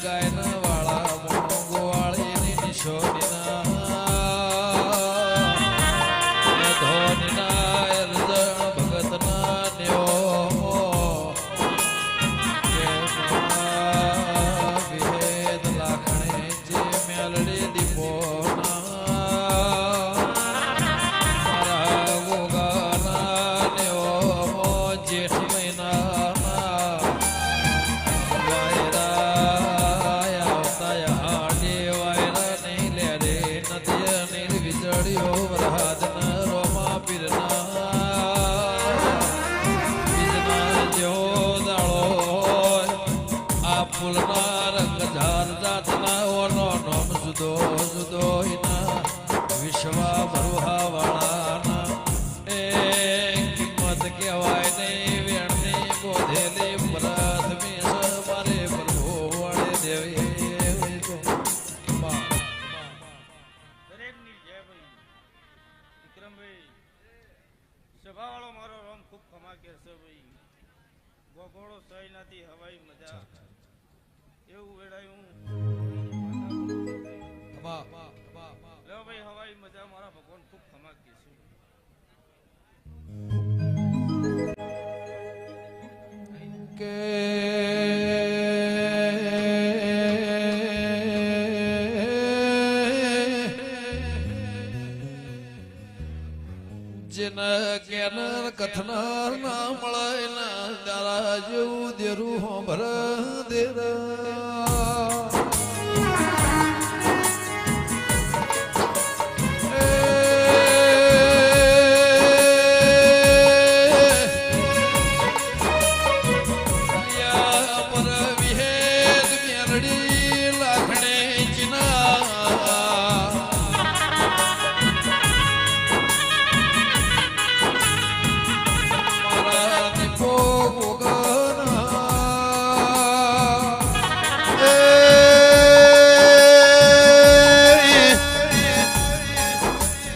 ગાયના વાળા ગોવાળીની નિશોનીના ધોનીના અર્જણ ભગતના ન્યો વિહેદ લાખણે જે મેલડી દીપોના મારા ગોગાના ન્યો જેઠ મહિના વિશ્વા ભરુહા વાળાના એ કિંમત કહેવાય નહીં વેણની બોધેલી પ્રથમી મારે પ્રભુ વડે દેવી દરેકની જય ભાઈ વિક્રમભાઈ સભાવાળો મારો રોમ ખૂબ ખમા કે છે ભાઈ ગોગોળો સહી નથી હવાઈ મજા એવું વેડાયું ભાઈ હવાઈ મજા મારા ભગવાન ખૂબ ખમા કે છે જેના કેનાર કથનાર ના મળે ના તારા જેવું દેરું હોભર દેરા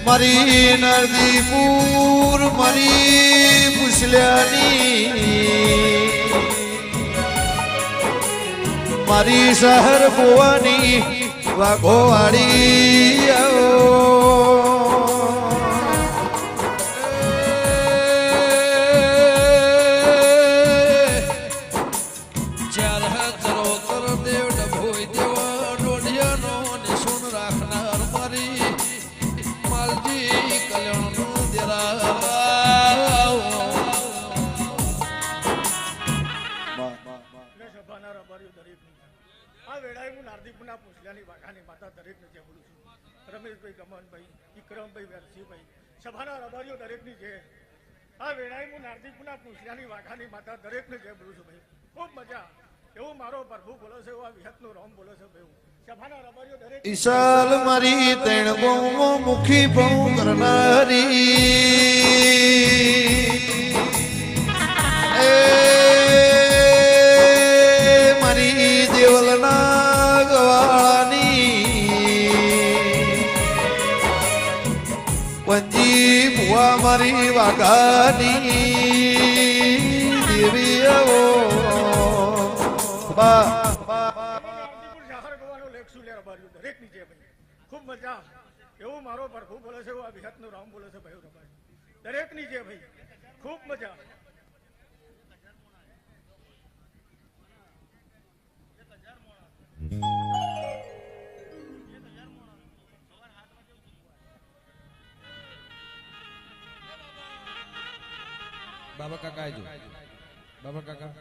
મારી નરદીપુર મારી પુછલ્યાની મારી શહેર ગોવાની વાઘોવાડી રમેશભાઈ ગમનભાઈ વિક્રમભાઈ વેરસીભાઈ સભાના રબારીઓ દરેકની છે આ વેળાએ હું નારદીપુરના પૂછ્યાની વાઘાની માતા દરેકને જય બોલું છું ભાઈ ખૂબ મજા એવું મારો પ્રભુ બોલો છે એવા વિહતનો રોમ બોલો છે ભાઈ સભાના રબારીઓ દરેક ઈશાલ મારી તૈણ બહુ મુખી બહુ કરનારી મારી દેવલના ગવાળાની પંજી ભુવા મારી વાઘાની દેવી દરેકની છે ભાઈ ખૂબ મજા એવું મારો પ્રભુ બોલે છે એવા વિહતનો રામ બોલે છે ભાઈ રબારી દરેકની છે ભાઈ ખૂબ મજા બાબા કાકા આવજો બાબા કાકા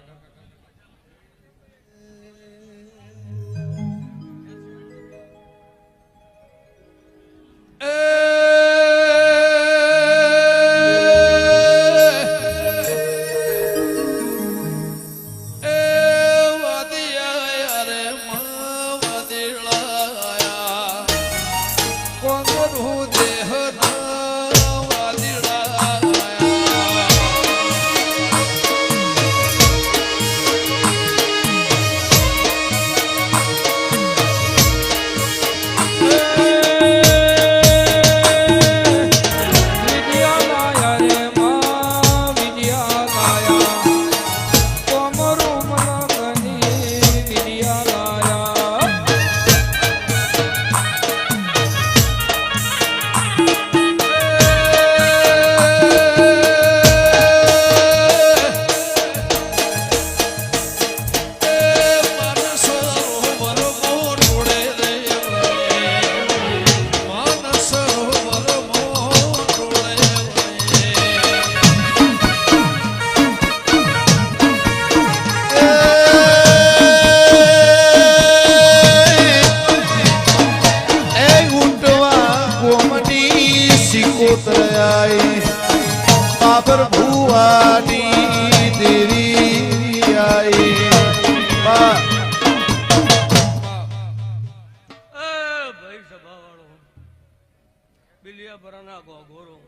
વિદ્યાપરાના ગોગોરો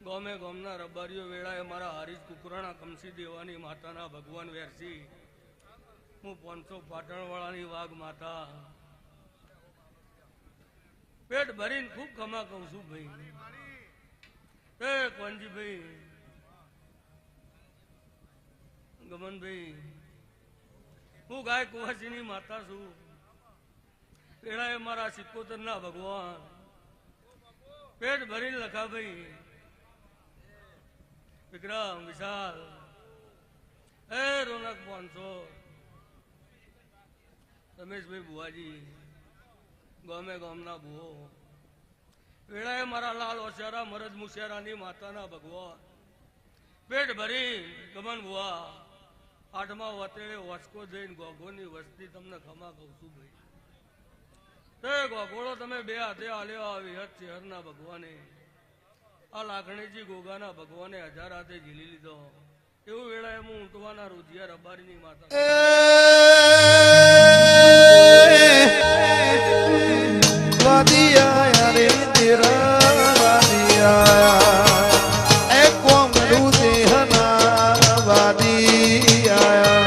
ગોમે ગોમના રબારીઓ વેળાએ મારા હારીજ કુકરાણા કમસી દેવાની માતાના ભગવાન વેરસી હું 500 પાટણવાળાની વાઘ માતા પેટ ભરીને ખૂબ ખમા કહું છું ભાઈ એ કોનજીભાઈ ગમનભાઈ હું ગાય કુવાસીની માતા છું પેડાએ મારા 77 ના ભગવાન પેટ ભરીને લખા ભાઈ વિક્રમ વિશાલ એ રોનક 500 રમેશભાઈ બુવાજી ગોમે ગોમના ભૂવો વેળાએ મારા લાલ ઓશિયારા મરદ મુશિયારાની માતાના ભગવાન પેટ ભરી ગમન ભુવા 8મા વતેડે વસકો જઈને ગોગોની વસ્તી તમને ખમા કહું છું ભાઈ તે ગોગોળો તમે 2 હાથે આલ્યો આવી હત શહેરના ભગવાને આ લાખણીજી ગોગાના ભગવાને 1000 હાથે ઝીલી લીધો એવું વેળાએ હું ઊંટવાના રોજિયા રબારીની માતા વાદિયા રે તેરા વાદિયા એ કોમડું દેહના વાદિયા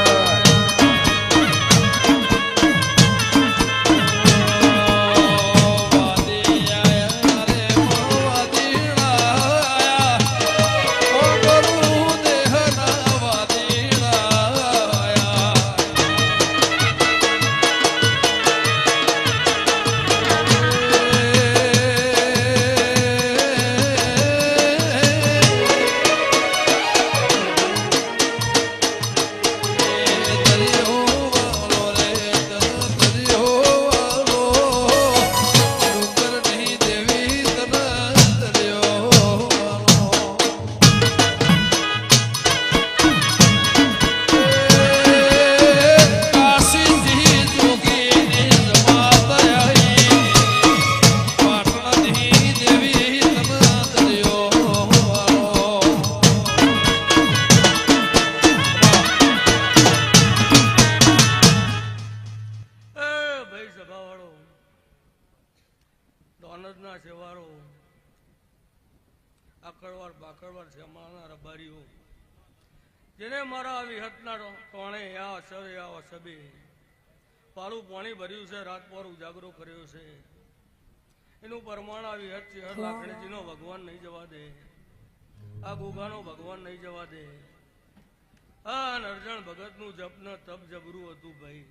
જેને મારા વિહતના ટોણે યા અસર યા અસબે પાળું પાણી ભર્યું છે રાત પર ઉજાગરો કર્યો છે એનું પ્રમાણ આ વિહત છે લાખણીજીનો ભગવાન નહીં જવા દે આ ગોગાનો ભગવાન નહીં જવા દે આ નરજણ ભગતનું જપન તપ જબરું હતું ભાઈ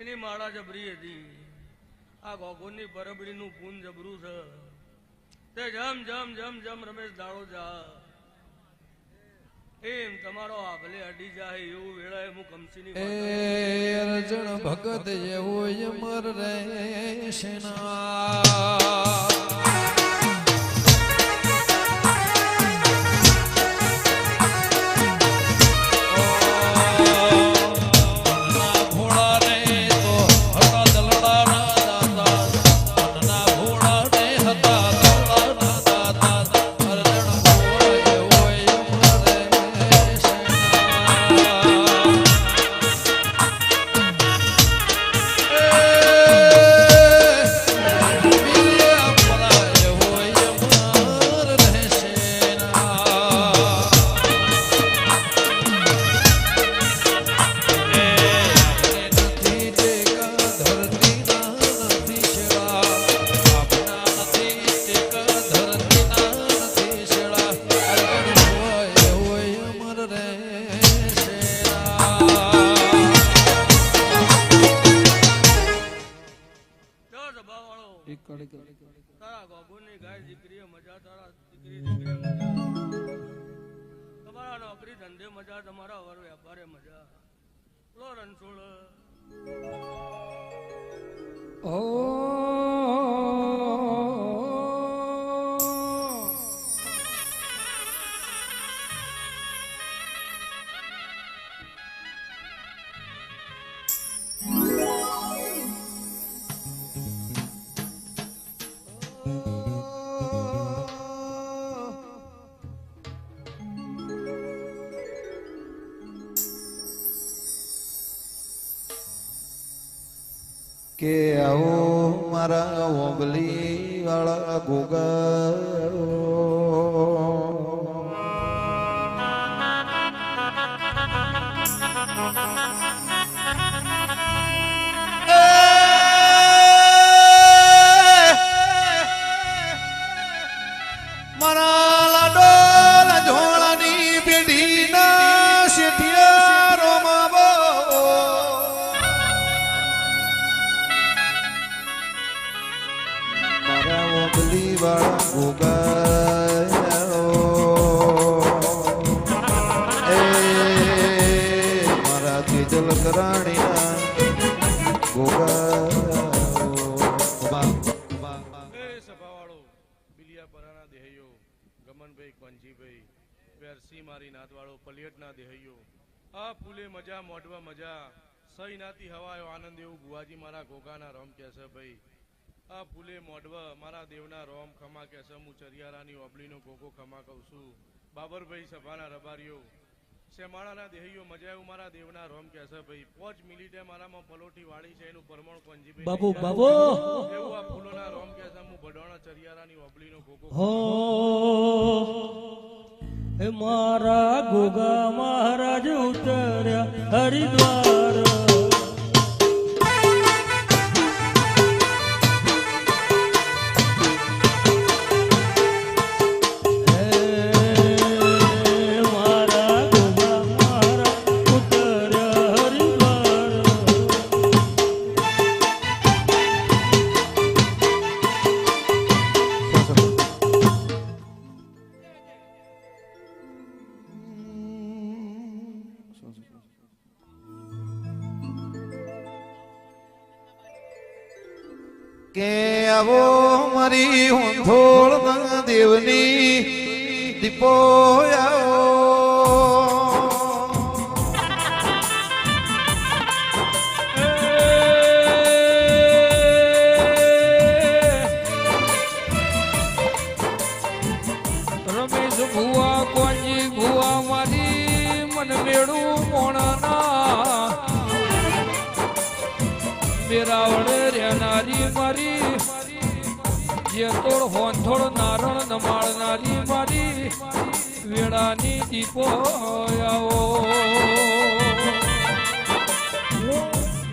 એની માળા જબરી હતી આ ગોગોની પરબડીનું પૂન જબરું છે તે જમ જમ જમ જમ રમેશ દાડો જા એમ તમારો આભલે અડી જાય એવું વેળાએ હું કમસીની અર્જુન ભગત જેવો અમર રહેશે ના તારા ગોગોની ગાય દીકરીએ મજા તારા દીકરી દીકરીએ મજા તમારા નોકરી ધંધે મજા તમારા વર વેપારે મજા લો રણછોડ કે આવો મારા ઓગલી વાળા ગોગા મારી નાતવાળો પલિયટના દેહૈયો આ ફૂલે મજા મોઢવા મજા સહી નાતી હવાયો આનંદ એવું ગુવાજી મારા ગોગાના રોમ કહેશે ભાઈ આ ફૂલે મોઢવા મારા દેવના રોમ ખમા કહેશે હું ચરિયારાની ઓબલીનો ગોગો ખમા કહું છું બાબરભાઈ સભાના રબારીઓ શેમાળાના દેહૈયો મજા એવું મારા દેવના રોમ કહેશે ભાઈ 5 મિનિટે મારામાં પલોઠી વાળી છે એનું પરમણ કોંજીભાઈ બાબુ બાબુ એવું આ ફૂલોના રોમ કહેશે હું બડોણા ચરિયારાની ઓબલીનો ગોગો હો હે મારા ગોગા મહારાજ ઉતર્યા હરિદ્વાર કે આવો મારી હોંથોળ દેવની દીપો આવો રમેશ ભુવા કોંજી ભુવા મારી મન મેળું મોણાના મેરાવડે રહેનારી મારી જેતોડ હોંથોડ નારણ નમાળનારી મારી વેળાની દીપો આવો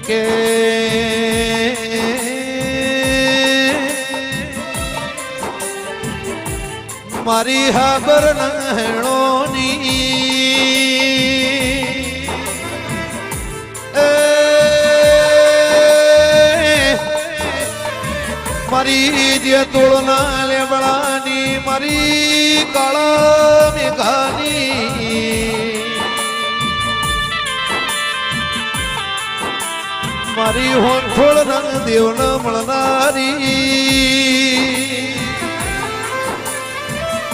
કે મારી હાબર નહેણોની મારી જે તોળના લેબડાની મારી કાળા મેઘાની મારી હોંઠોળ રંગ દેવને મળનારી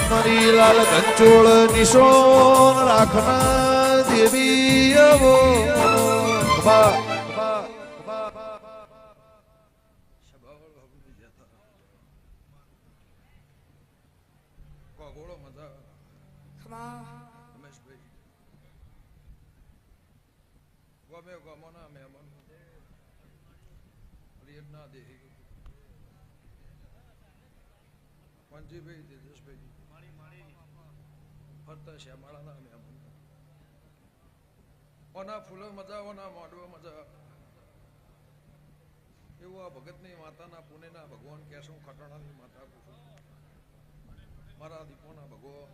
મારી લાલ કંચોળ નિશોન રાખનાર દેવી અવો ઓના ફૂલો મજા ઓના મોઢવા મજા એવું આ ભગતની માતાના પુણેના ભગવાન કેશવ ખટાણાની માતા પૂછું મારા દીપોના ભગવાન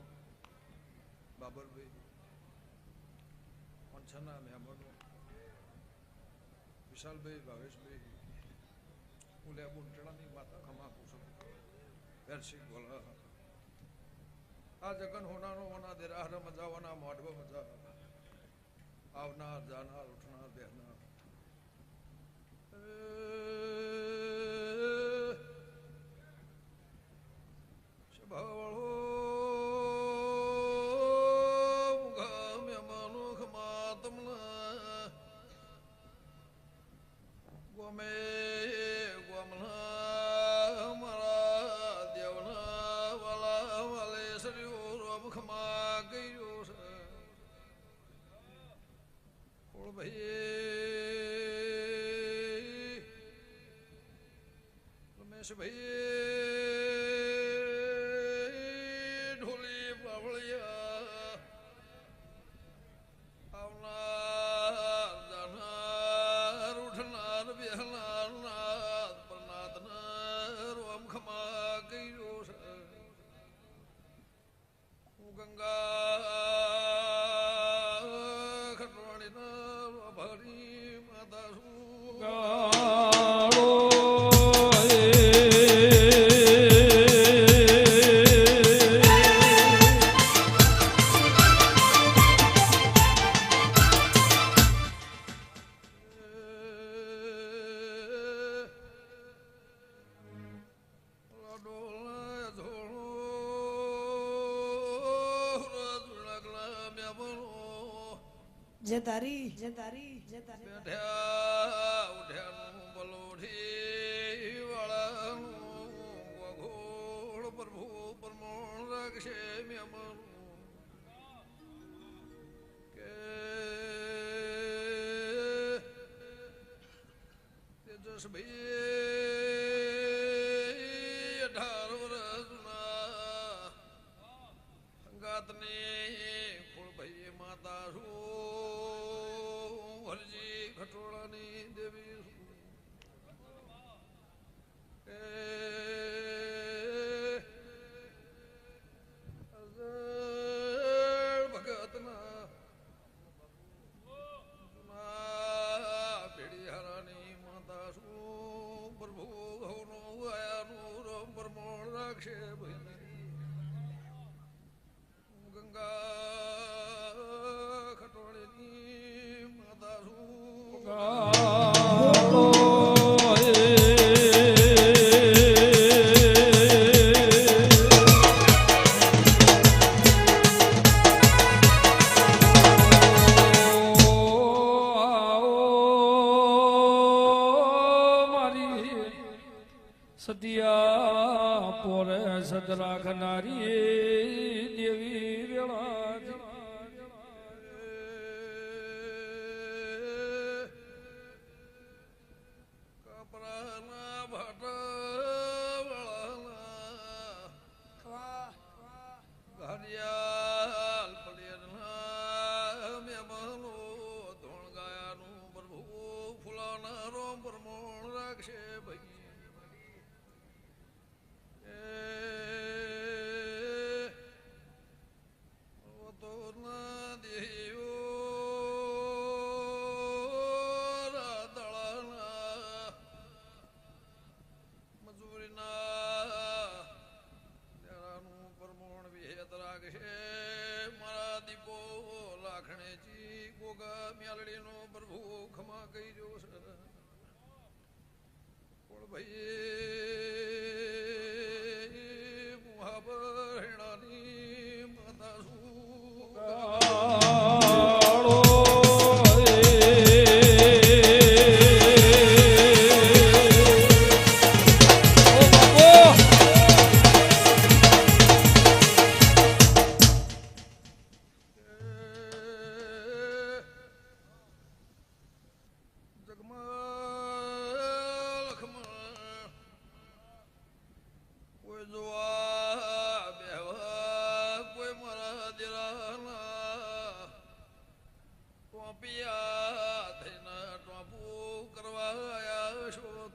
બાબરભાઈ પંચના મહેમાનો વિશાલભાઈ ભાવેશભાઈ હું લેબુ ટેણાની માતા ખમા પૂછું વેરસિંહ બોલા આ જગન હોનાનો ઓના દેરાહર મજા ઓના મોઢવા મજા આવનાર જાનાર ઉઠનાર બેહનાર સ્વભાવવાળો ગમે મનુખમાં તમને ગમે ગમના મારા દેવના વાલા વાલે સર્યો રોમખમાં ગયો છે ભાઈ જશભાઈ ઢોલી બાવળિયા આવનાર જાનાર ઉઠનાર બેહનાર નાથ પરનાથનાર ઓમ ખમા કર્યો છે હું ગંગા ખટવાણીના ભારી માતા છું જતારી બેઠ્યા ઉઠ્યાનું બલોઠી વાળાનું વઘોળ પ્રભુ પરમોણ રાખશે મેમનું કે તેજસભાઈ 18 વર્ષના સંગાતની ફૂલભાઈ માતા છું હરજી ખટોળાની દેવી ભગતના પેઢી હારાની માતા છું પ્રભુ ઘઉનો આયાનું રમ પરમોણ રાખશે ભાઈ ગંગા ખટોળીની માતા છું સતિયા પોરે સદ રાખનારી દેવી વેળા કપરાના ભાટવાળાના ઘડિયાળ પડિયારના મહેમાનો ધોણ ગાયાનું પ્રભુ ફૂલાના રોમ પરમોણ રાખશે ભાઈ મારા દીપો લાખણેજી ગોગા મ્યાલડીનો પ્રભુ ખમા કર્યો છે પણ ભાઈ મુહાબર હેણાની માતા છું કોઈ જોવા બેહવા કોઈ મારા દિરાના ટોપિયા થઈને ટોપુ કરવા આયા છો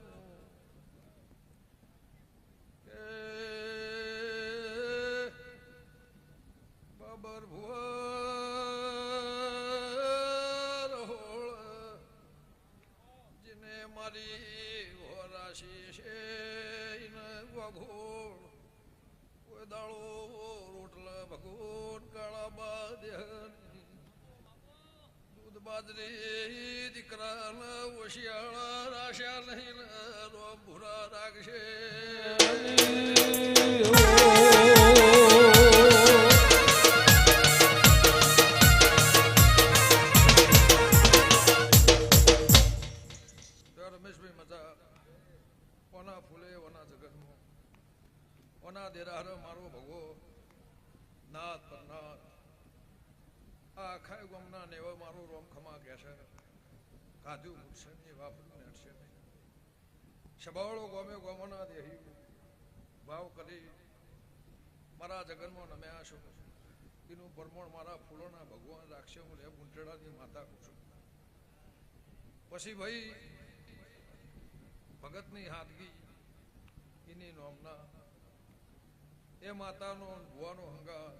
કે બાબર ભુવા રહોળ જેને મારી રાશિ છે વઘોળ કોઈ દાળો રોટલા ભગોન કાળા બાદની દૂધ બાજરી દીકરાના ઓશિયાળા રાશ્યા નહીં રોમ ભૂરા રાખશે રમેશભાઈ મજા ઓના ફૂલે ઓના જગતમાં ઓના દેરાર મારો ભગવો નાથ પરનાથ આ આખા ગામના નેવા મારું રોમ ખમા કે છે કાજુ મૂકશે નહીં વાપરું નેટશે નહીં સભાળો ગોમે ગોમના દેહી ભાવ કરી મારા જગનમાં નમ્યા છો એનું પરમણ મારા ફૂલોના ભગવાન રાખશે હું લે ગુંટડાની માતા છું પછી ભાઈ ભગતની હાથગી એની નોમના એ માતાનો ભુવાનો હંગાર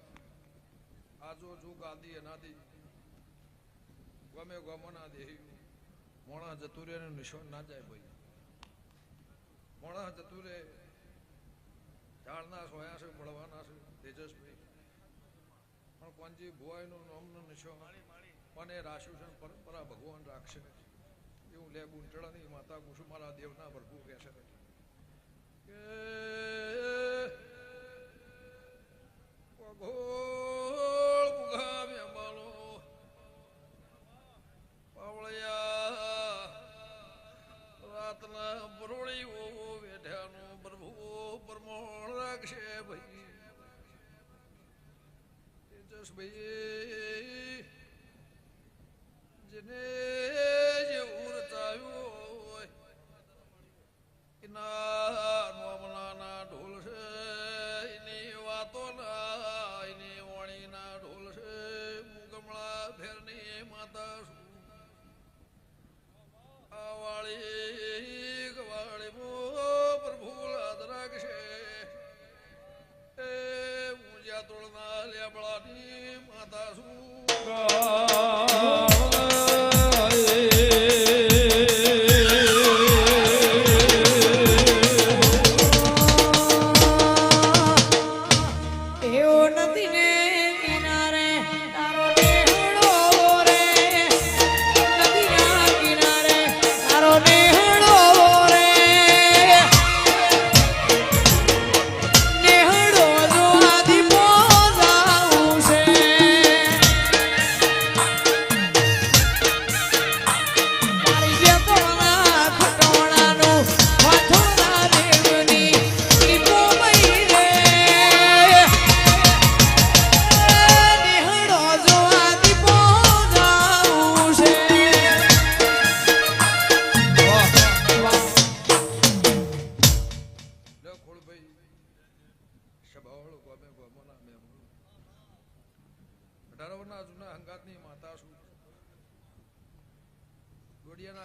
આજો જો ગાદી અનાદી ગમે ગમના દેહી મોણા જતુરેનું નિશાન ના જાય ભાઈ મોણા જતુરે ઝાડના સોયા છે મળવાના છે તેજસભાઈ પણ કોનજી ભુવાઈનું નામનું નિશાન અને રાશુ છે પરંપરા ભગવાન રાખશે એવું લે ગુંટડાની માતા કુસુમારા દેવના પ્રભુ કહેશે કે ઘોળ મુઘામે અંબાલો પાવળિયા રાતના બરોળીઓ વેઢાનું પ્રભુ પરમોણ રાખશે ભાઈ તેજસભાઈ જેને જેવું રચાયું હોય એના નોમલાના ઢોલ છે એની વાતોના એની વાણીના ઢોલ છે હું કમળા ફેરની માતા છું આ વાળી ગવાળી મો પ્રભુ લાદ રાખશે એ હું જ્યાં તોડના લેબડાની માતા છું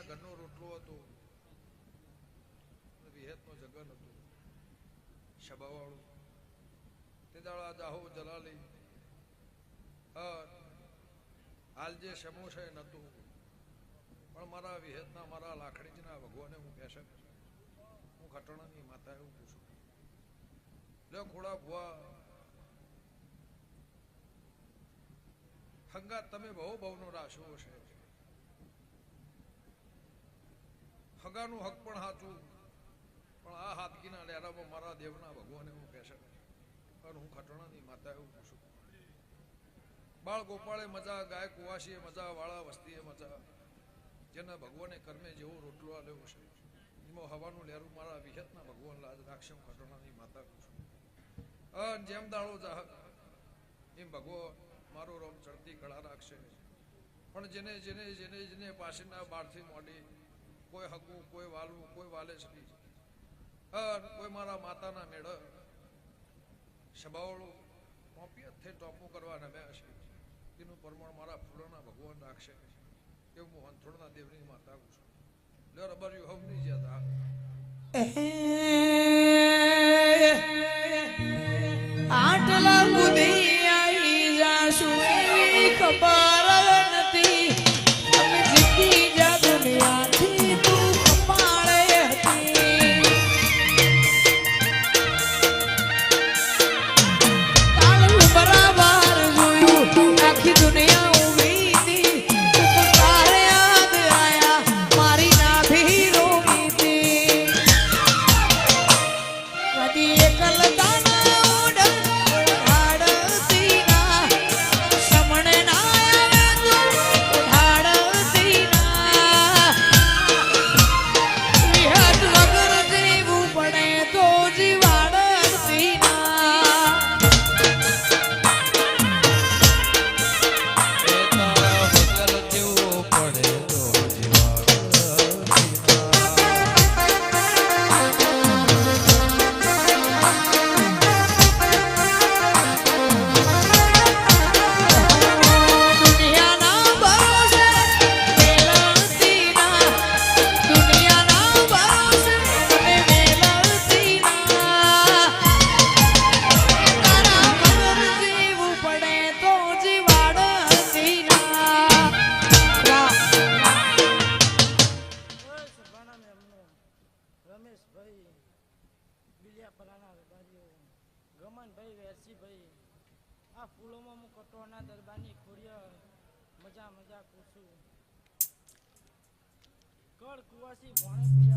ઘરનો રોટલો હતો વિહેતનો જગન હતો શબાવાળું તે દાડા જાહો જલાલી હાલ જે સમોસે નતું પણ મારા વિહેતના મારા લાખડીજીના ભગવાને હું કહેશે હું ખટણાની માતા એવું પૂછું લે ખોડા ભુવા હંગાત તમે બહુ બહુનો રાશો છે હગાનું હક પણ સાચું પણ આ હાથગીના લેરામાં મારા દેવના ભગવાને હું કહેશે અને હું ખટણાની માતા એવું પૂછું બાળ ગોપાળે મજા ગાય કુવાસીએ મજા વાળા વસ્તીએ મજા જેના ભગવાને કર્મે જેવો રોટલો આલ્યો છે એમાં હવાનું લેરું મારા વિહેતના ભગવાન લાજ રાખશે હું ખટણાની માતા પૂછું અને જેમ દાડો જાહક એમ ભગવાન મારો રોમ ચડતી કળા રાખશે પણ જેને જેને જેને જેને પાસેના બારથી મોડી કોઈ હકું કોઈ વાલવું કોઈ વાલે સકી કોઈ મારા માતાના મેળ સબાવળું ટોપી હથે ટોપું કરવા નમ્યા છે એનું પ્રમાણ મારા ફૂલોના ભગવાન રાખશે એવું હું હંથોડના દેવની માતા છું લે રબર્યું હવની જ્યાં આટલા સુધી આવી જાશું એવી ખબર નથી અમે જીતી જા દુનિયાથી તું કપાળે હતી તાળું બરાબર જોયું આખી દુનિયા ઊભી હતી તું તારે યાદ આયા મારી નાભી રોવી હતી બિલિયાપરાના રબારીઓ ગમનભાઈ વેરસીભાઈ આ ફૂલોમાં હું કટોરના દરબારની ખોડિયા મજા પૂછું કળ કુવાસી ભોણે